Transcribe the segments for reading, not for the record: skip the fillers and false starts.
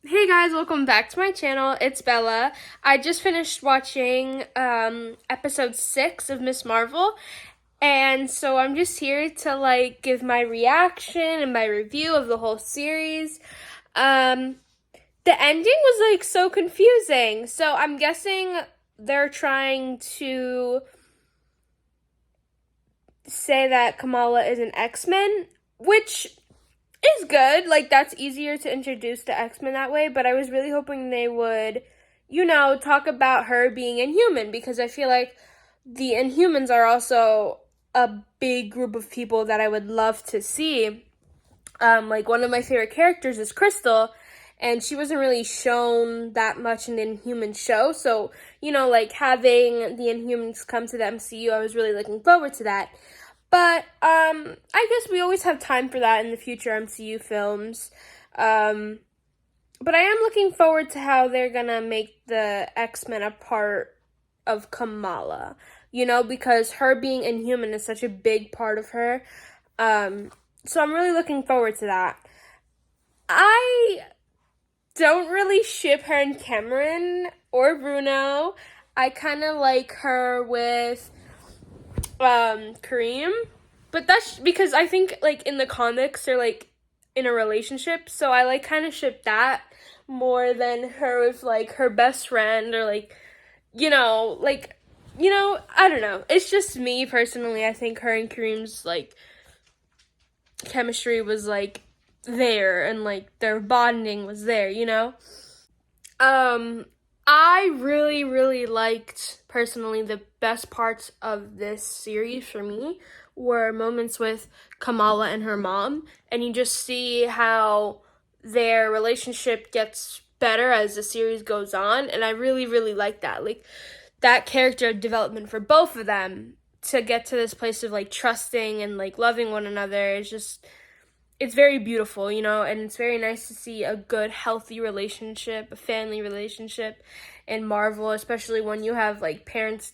Hey guys, welcome back to my channel. It's Bella. I just finished watching episode 6 of Miss Marvel, and so I'm just here to give my reaction and my review of the whole series. Um the ending was so confusing. So I'm guessing they're trying to say that Kamala is an X-Men, which is good. That's easier to introduce the X-Men that way, but I was really hoping they would, talk about her being Inhuman, because I feel like the Inhumans are also a big group of people that I would love to see. One of my favorite characters is Crystal, and she wasn't really shown that much in the Inhuman show. So, having the Inhumans come to the MCU, I was really looking forward to that. But I guess we always have time for that in the future MCU films. But I am looking forward to how they're gonna make the X-Men a part of Kamala. Because her being Inhuman is such a big part of her. So I'm really looking forward to that. I don't really ship her and Cameron or Bruno. I kind of like her with Kareem, but that's because I think in the comics they're in a relationship, so I kind of ship that more than her with her best friend, or I don't know. It's just me personally. I think her and Kareem's chemistry was there, and their bonding was there. Um, I really, really liked, personally, the best parts of this series for me were moments with Kamala and her mom, and you just see how their relationship gets better as the series goes on, and I really, really like that. That character development for both of them to get to this place of trusting and loving one another is just, it's very beautiful, and it's very nice to see a good, healthy relationship, a family relationship in Marvel, especially when you have parents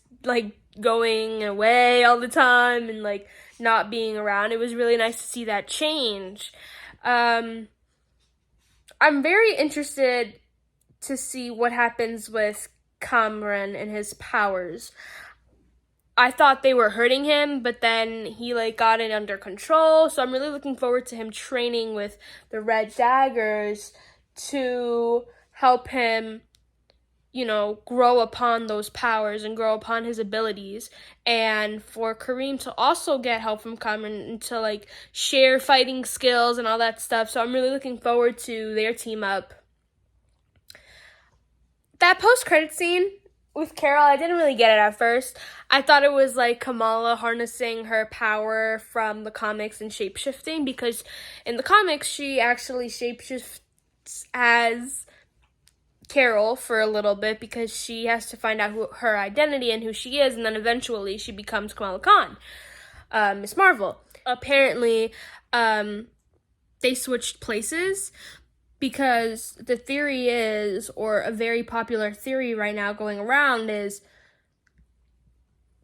going away all the time and not being around. It was really nice to see that change. I'm very interested to see what happens with Cameron and his powers. I thought they were hurting him, but then he got it under control. So I'm really looking forward to him training with the Red Daggers to help him, grow upon those powers and grow upon his abilities. And for Kareem to also get help from Cameron and to share fighting skills and all that stuff. So I'm really looking forward to their team up. That post-credit scene with Carol, I didn't really get it at first. I thought it was Kamala harnessing her power from the comics and shapeshifting, because in the comics she actually shapeshifts as Carol for a little bit, because she has to find out her identity and who she is, and then eventually she becomes Kamala Khan, Miss Marvel. Apparently, they switched places, because the theory is, or a very popular theory right now going around is,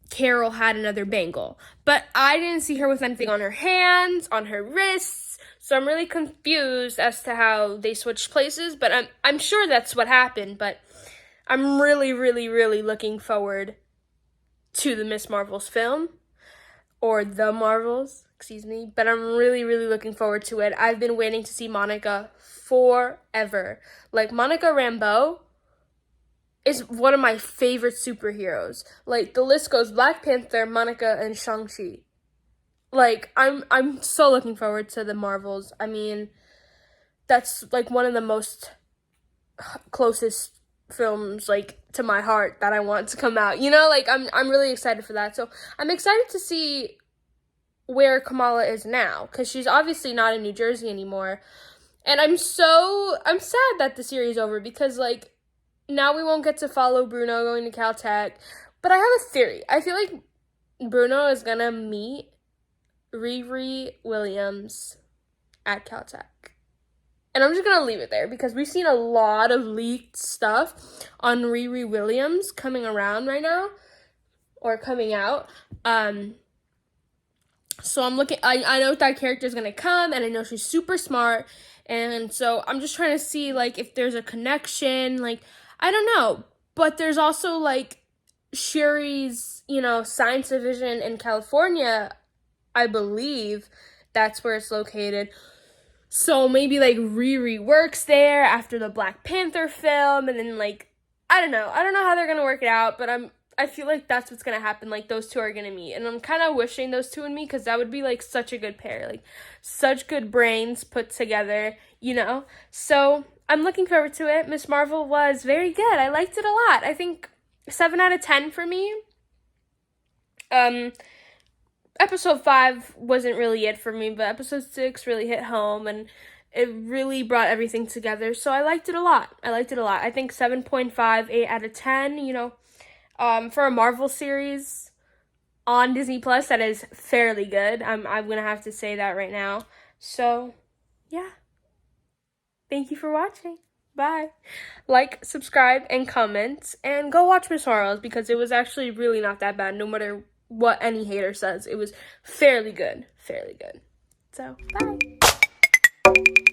Carol had another bangle. But I didn't see her with anything on her hands, on her wrists, so I'm really confused as to how they switched places, but I'm sure that's what happened, but I'm really, really, really looking forward to the Miss Marvel's film, or the Marvels, excuse me, but I'm really, really looking forward to it. I've been waiting to see Monica forever. Monica Rambeau is one of my favorite superheroes. The list goes Black Panther, Monica, and Shang-Chi. I'm so looking forward to the Marvels. I mean, that's one of the most closest films to my heart that I want to come out. I'm really excited for that. So I'm excited to see where Kamala is now, because she's obviously not in New Jersey anymore. And I'm sad that the series is over, because now we won't get to follow Bruno going to Caltech. But I have a theory. I feel like Bruno is gonna meet Riri Williams at Caltech. And I'm just gonna leave it there, because we've seen a lot of leaked stuff on Riri Williams coming around right now, or coming out. So I'm looking, I know that character is gonna come, and I know she's super smart, And so I'm just trying to see, like, if there's a connection. Like, I don't know. But there's also, like, Shuri's, science division in California, I believe that's where it's located. So maybe, like, Riri works there after the Black Panther film, and then, like, I don't know how they're gonna work it out, but I feel like that's what's gonna happen. Like, those two are gonna meet, and I'm kind of wishing those two would meet, because that would be, like, such a good pair, like, such good brains put together. So I'm looking forward to it. Miss Marvel was very good. I liked it a lot. I think 7 out of 10 for me. Episode 5 wasn't really it for me, but episode 6 really hit home, and it really brought everything together. So I liked it a lot. I think 7.5, 8 out of 10, for a Marvel series on Disney Plus, that is fairly good. I'm going to have to say that right now. So, yeah. Thank you for watching. Bye. Like, subscribe, and comment, and go watch Miss Marvel, because it was actually really not that bad, no matter what any hater says. It was fairly good. So, bye.